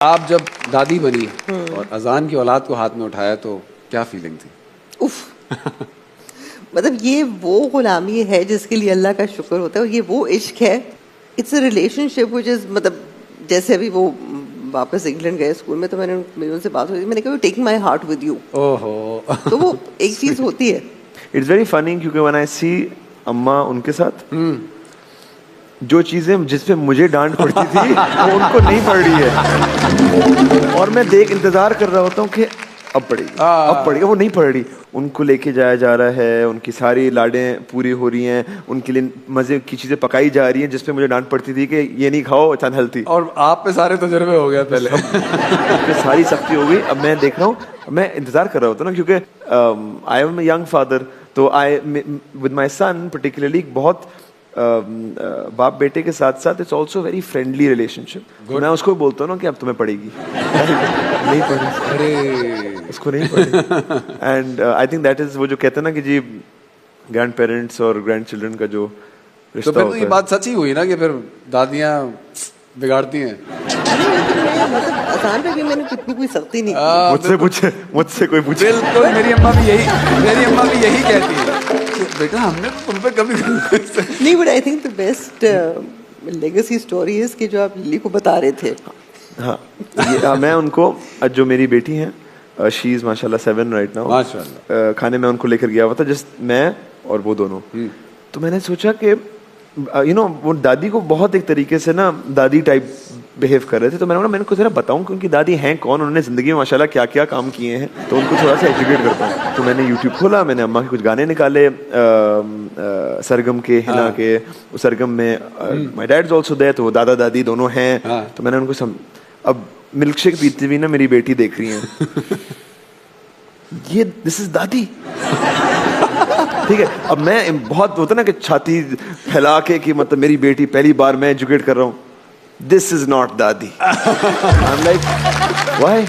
आप जब दादी बनी और अजान की औलाद को हाथ में उठाया तो क्या फीलिंग थी? उफ मतलब ये वो गुलामी है जिसके लिए अल्लाह का शुक्र होता है, और ये वो इश्क है. It's a relationship which is, मतलब जैसे अभी वो वापस इंग्लैंड गए स्कूल में, तो मेरी उनसे बात हुई, मैंने कहा taking my heart with you. ओहो तो वो एक चीज होती है. इट्स वेरी फनी क्योंकि व्हेन आई सी अम्मा उनके साथ जो चीजें जिसपे मुझे डांट पड़ती थी वो उनको नहीं पड़ रही है, और मैं इंतजार कर रहा होता हूँ कि अब पड़ेगी, वो नहीं पड़ रही. उनको लेके जाया जा रहा है, उनकी सारी लाडें पूरी हो रही हैं, उनके लिए मजे की चीजें पकाई जा रही हैं जिसपे मुझे डांट पड़ती थी कि ये नहीं खाओ, इट्स अनहेल्थी. और आप पे सारे तजुर्बे हो गए पहले. पे सारी सख्ती हो गई. अब मैं देख रहा हूँ, मैं इंतजार कर रहा होता ना, क्योंकि आई एम यंग फादर, तो आई विद माई सन पर्टिकुलरली बहुत बाप बेटे के साथ साथ it's also very friendly relationship. मैं उसको बोलता हूँ ना कि अब तुम्हें पड़ेगी. नहीं पड़ी, अरे उसको नहीं पड़ी. And I think that is वो जो कहते हैं ना कि जी ग्रैंड पेरेंट्स और ग्रैंड चिल्ड्रन का जो तो रिश्ता फिर होता तो है. ये बात सच ही हुई ना कि फिर दादियाँ बिगाड़ती हैं. मतलब अजान पे भी मैंने कितनी कोई सख्ती नहीं की. मुझसे कोई पूछे. बिल्कुल मेरी अम्मा भी यही कहती है, बेटा हमने तो तुम पे कभी नहीं, but I think the best legacy story is कि जो आप लिली को बता रहे थे. हाँ, मैं उनको, जो मेरी बेटी है शी इज माशाल्लाह 7 राइट नाउ. माशाल्लाह. खाने में उनको लेकर गया हुआ था, जस्ट मैं और वो दोनों. तो मैंने सोचा कि वो दादी को बहुत एक तरीके से ना दादी टाइप बिहेव कर रहे थे. तो मैंने बोला मैं उनको जरा बताऊं कि उनकी दादी हैं कौन, उन्होंने जिंदगी में माशाल्लाह क्या क्या काम किए हैं, तो उनको थोड़ा सा एजुकेट करता हूँ. तो मैंने यूट्यूब खोला, मैंने अम्मा के कुछ गाने निकाले सरगम के, हिना के. सरगम में my dad is also there, तो दादा दादी दोनों हैं. तो मैंने उनको अब मिल्क शेक पीती हुई ना मेरी बेटी देख रही है. ये दिस इज दादी. ठीक है, अब मैं बहुत होता ना कि छाती फैला के कि मतलब मेरी बेटी पहली बार मैं एजुकेट कर रहा हूँ. दिस इज नॉट दादी. I am like why.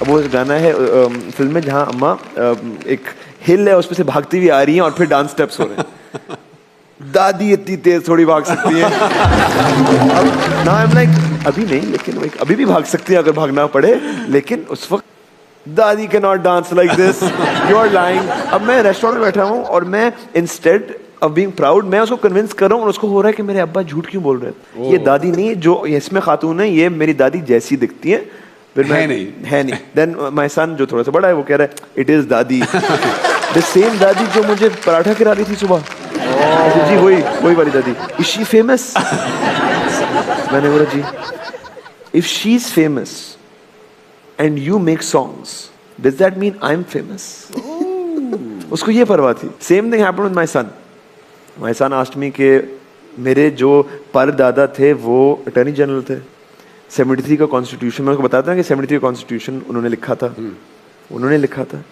अब वो गाना है फिल्म में जहाँ अम्मा एक हिल है उसमें से भागती हुई आ रही है और फिर डांस स्टेप्स हो रहे हैं. दादी इतनी तेज थोड़ी भाग सकती है. अब ना आई एम लाइक अभी नहीं, लेकिन वो अभी भी भाग सकती है अगर भागना पड़े, लेकिन उस वक्त दादी can not dance like this. You are lying. अब मैं रेस्टोरेंट में बैठा हूँ और मैं इंस्टेड ऑफ बीइंग प्राउड मैं उसको कन्विंस कर रहा हूँ, और उसको हो रहा है कि मेरे अब्बा झूठ क्यों बोल रहे हैं. ये दादी नहीं, जो इसमें खातून है ये मेरी दादी जैसी दिखती है. फिर मैं है नहीं. देन माय सन जो थोड़ा सा बड़ा है वो कह रहा है इट इज दादी. द सेम दादी जो मुझे पराठा खिला रही थी सुबह. जी वही वाली दादी. Is she famous? मैंने बोला जी. If she is famous and you make songs, does that mean I'm famous? उसको ये परवाह थी. Same thing happened with my son. My son asked me कि मेरे जो परदादा थे वो अटॉर्नी जनरल थे. 73 का कॉन्स्टिट्यूशन, मैं उसको बताता हूँ कि 73 कॉन्स्टिट्यूशन उन्होंने लिखा था.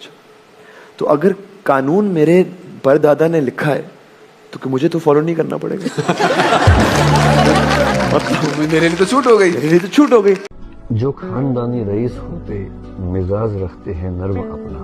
तो अगर कानून मेरे परदादा ने लिखा है तो मुझे तो फॉलो नहीं करना पड़ेगा. मतलब मेरे लिए तो छूट हो गई. जो खानदानी रईस होते मिजाज रखते हैं नर्म अपना.